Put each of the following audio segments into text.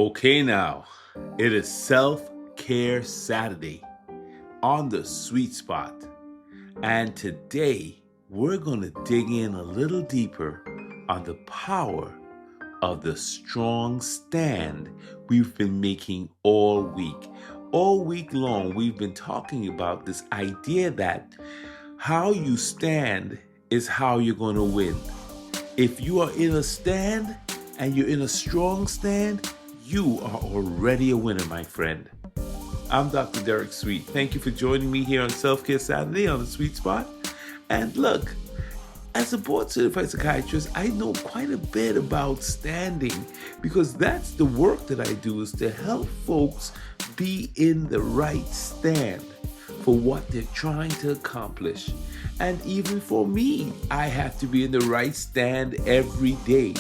Okay, now it is Self-Care Saturday on the sweet spot. And today we're going to dig in a little deeper on the power of the strong stand we've been making all week. All week long, we've been talking about this idea that how you stand is how you're going to win. If you are in a stand and you're in a strong stand, you are already a winner, my friend. I'm Dr. Derek Sweet. Thank you for joining me here on Self-Care Saturday on the Sweet Spot. And look, as a board-certified psychiatrist, I know quite a bit about standing because that's the work that I do, is to help folks be in the right stand for what they're trying to accomplish. And even for me, I have to be in the right stand every day.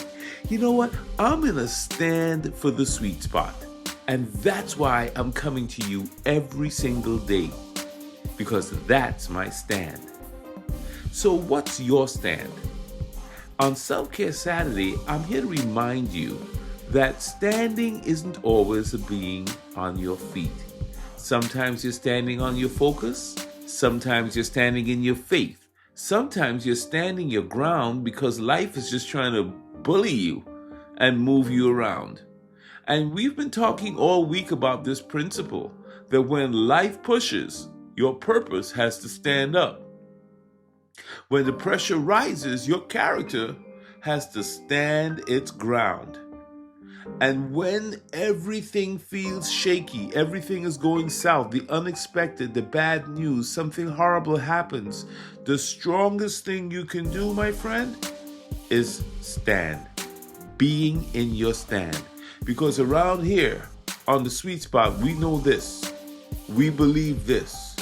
You know what? I'm in a stand for the sweet spot. And that's why I'm coming to you every single day, because that's my stand. So what's your stand? On Self-Care Saturday, I'm here to remind you that standing isn't always being on your feet. Sometimes you're standing on your focus. Sometimes you're standing in your faith. Sometimes you're standing your ground because life is just trying to bully you and move you around. And we've been talking all week about this principle that when life pushes, your purpose has to stand up. When the pressure rises, your character has to stand its ground. And when everything feels shaky, everything is going south, the unexpected, the bad news, something horrible happens, the strongest thing you can do, my friend, is stand. Being in your stand. Because around here, on the sweet spot, we know this. We believe this.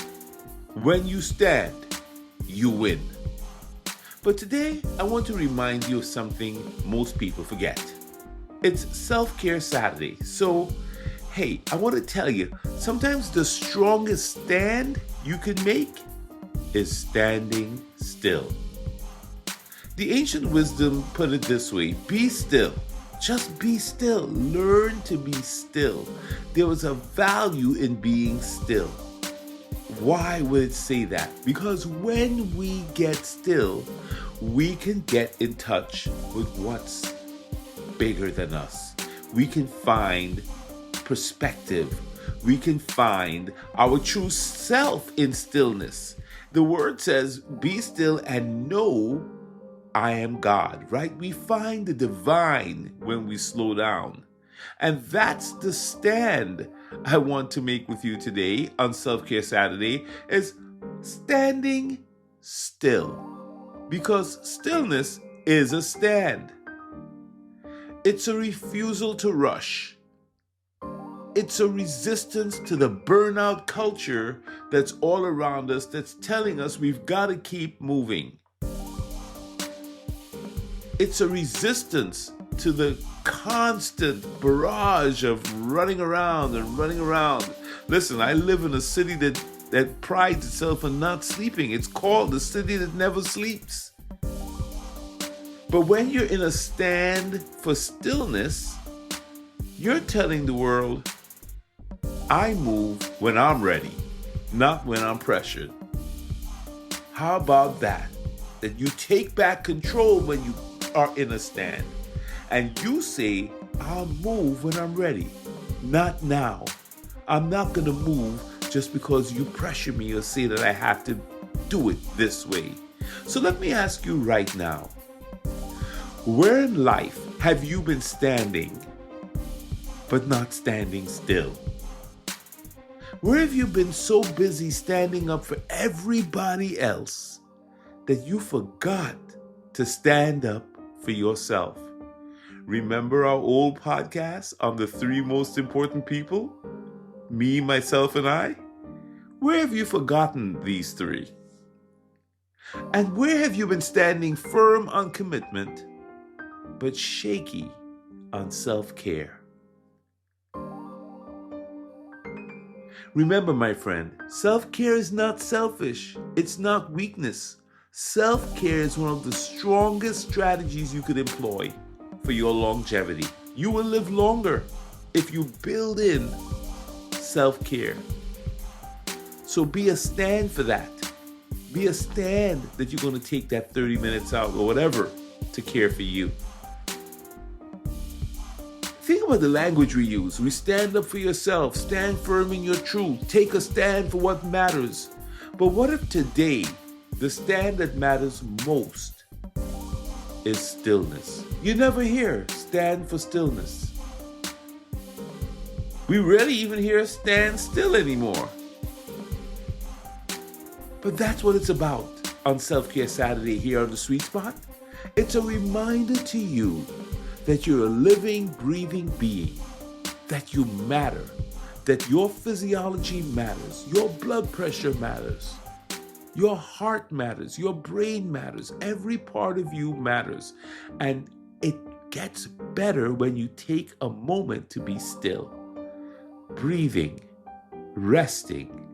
When you stand, you win. But today, I want to remind you of something most people forget. It's Self-Care Saturday. So, hey, I want to tell you, sometimes the strongest stand you can make is standing still. The ancient wisdom put it this way: be still. Just be still. Learn to be still. There was a value in being still. Why would it say that? Because when we get still, we can get in touch with what's bigger than us. We can find perspective. We can find our true self in stillness. The word says, be still and know I am God, right? We find the divine when we slow down. And that's the stand I want to make with you today on Self-Care Saturday, is standing still. Because stillness is a stand. It's a refusal to rush. It's a resistance to the burnout culture that's all around us, that's telling us we've got to keep moving. It's a resistance to the constant barrage of running around and running around. Listen, I live in a city that prides itself on not sleeping. It's called the city that never sleeps. But when you're in a stand for stillness, you're telling the world, I move when I'm ready, not when I'm pressured. How about that? That you take back control when you are in a stand. And you say, I'll move when I'm ready, not now. I'm not going to move just because you pressure me or say that I have to do it this way. So let me ask you right now, where in life have you been standing, but not standing still? Where have you been so busy standing up for everybody else that you forgot to stand up for yourself? Remember our old podcast on the 3 most important people? Me, myself, and I? Where have you forgotten these 3? And where have you been standing firm on commitment, but shaky on self-care? Remember, my friend, self-care is not selfish. It's not weakness. Self-care is one of the strongest strategies you could employ for your longevity. You will live longer. if you build in self-care. So be a stand for that. Be a stand that you're going to take that 30 minutes out or whatever to care for you. Think about the language we use. We stand up for yourself, stand firm in your truth, take a stand for what matters. But what if today the stand that matters most is stillness? You never hear stand for stillness. We rarely even hear stand still anymore. But that's what it's about on Self-Care Saturday here on The Sweet Spot. It's a reminder to you that you're a living, breathing being, that you matter, that your physiology matters, your blood pressure matters, your heart matters, your brain matters, every part of you matters. And it gets better when you take a moment to be still, breathing, resting,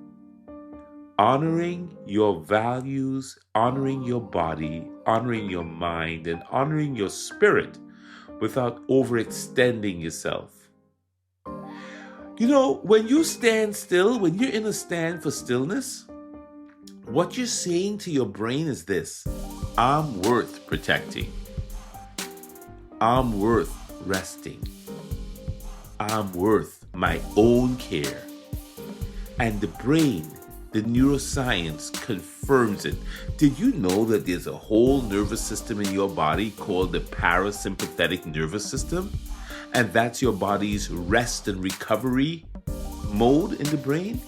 honoring your values, honoring your body, honoring your mind, and honoring your spirit without overextending yourself. You know, when you stand still, when you're in a stand for stillness, what you're saying to your brain is this: I'm worth protecting. I'm worth resting. I'm worth my own care. And the brain, the neuroscience confirms it. Did you know that there's a whole nervous system in your body called the parasympathetic nervous system? And that's your body's rest and recovery mode in the brain?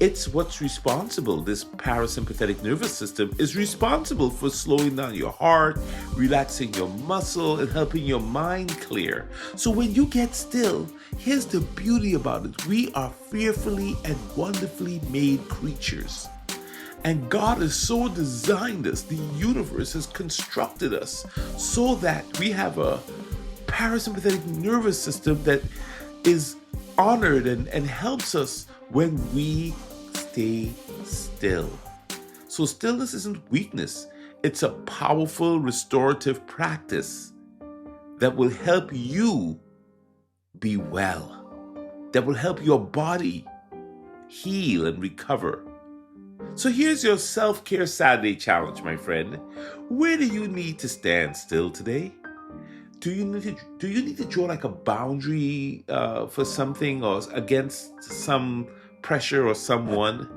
It's what's responsible. This parasympathetic nervous system is responsible for slowing down your heart, relaxing your muscle, and helping your mind clear. So when you get still, here's the beauty about it. We are fearfully and wonderfully made creatures. And God has so designed us, the universe has constructed us so that we have a parasympathetic nervous system that is honored and helps us when we stay still. So stillness isn't weakness. It's a powerful restorative practice that will help you be well, that will help your body heal and recover. So here's your Self-Care Saturday challenge, my friend. Where do you need to stand still today? Do you need to draw like a boundary for something or against some pressure or someone?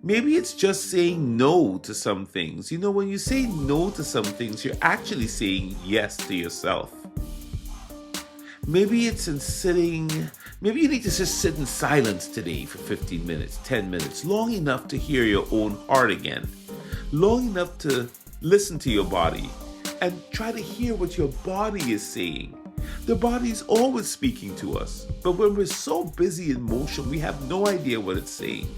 Maybe it's just saying no to some things. You know, when you say no to some things, you're actually saying yes to yourself. Maybe it's maybe you need to just sit in silence today for 15 minutes, 10 minutes, long enough to hear your own heart again, long enough to listen to your body and try to hear what your body is saying. The body is always speaking to us, but when we're so busy in motion, we have no idea what it's saying.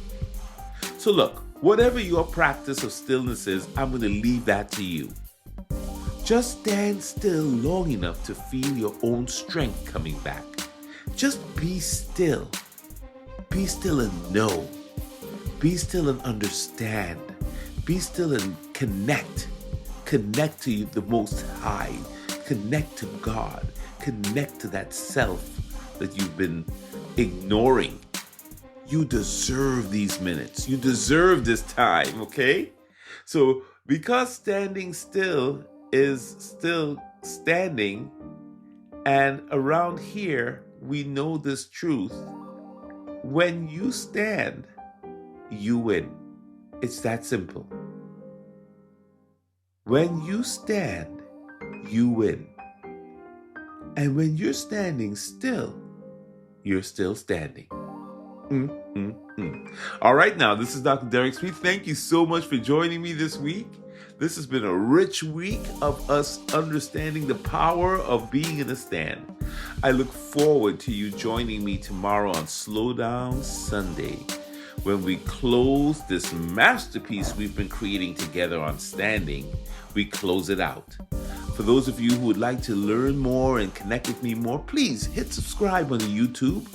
So look, whatever your practice of stillness is, I'm going to leave that to you. Just stand still long enough to feel your own strength coming back. Just be still. Be still and know. Be still and understand. Be still and connect. Connect to the Most High. Connect to God. Connect to that self that you've been ignoring. You deserve these minutes. You deserve this time, okay? So because standing still is still standing, and around here we know this truth: when you stand, you win. It's that simple. When you stand, you win. And when you're standing still, you're still standing. All right, now, this is Dr. Derek Smith. Thank you so much for joining me this week. This has been a rich week of us understanding the power of being in a stand. I look forward to you joining me tomorrow on Slow Down Sunday, when we close this masterpiece we've been creating together on standing. We close it out. For those of you who would like to learn more and connect with me more, please hit subscribe on the YouTube,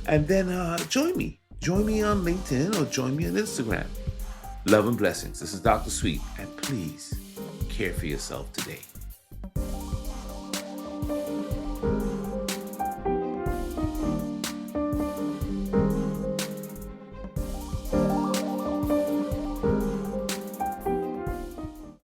and then join me. Join me on LinkedIn or join me on Instagram. Love and blessings. This is Dr. Sweet, and please care for yourself today.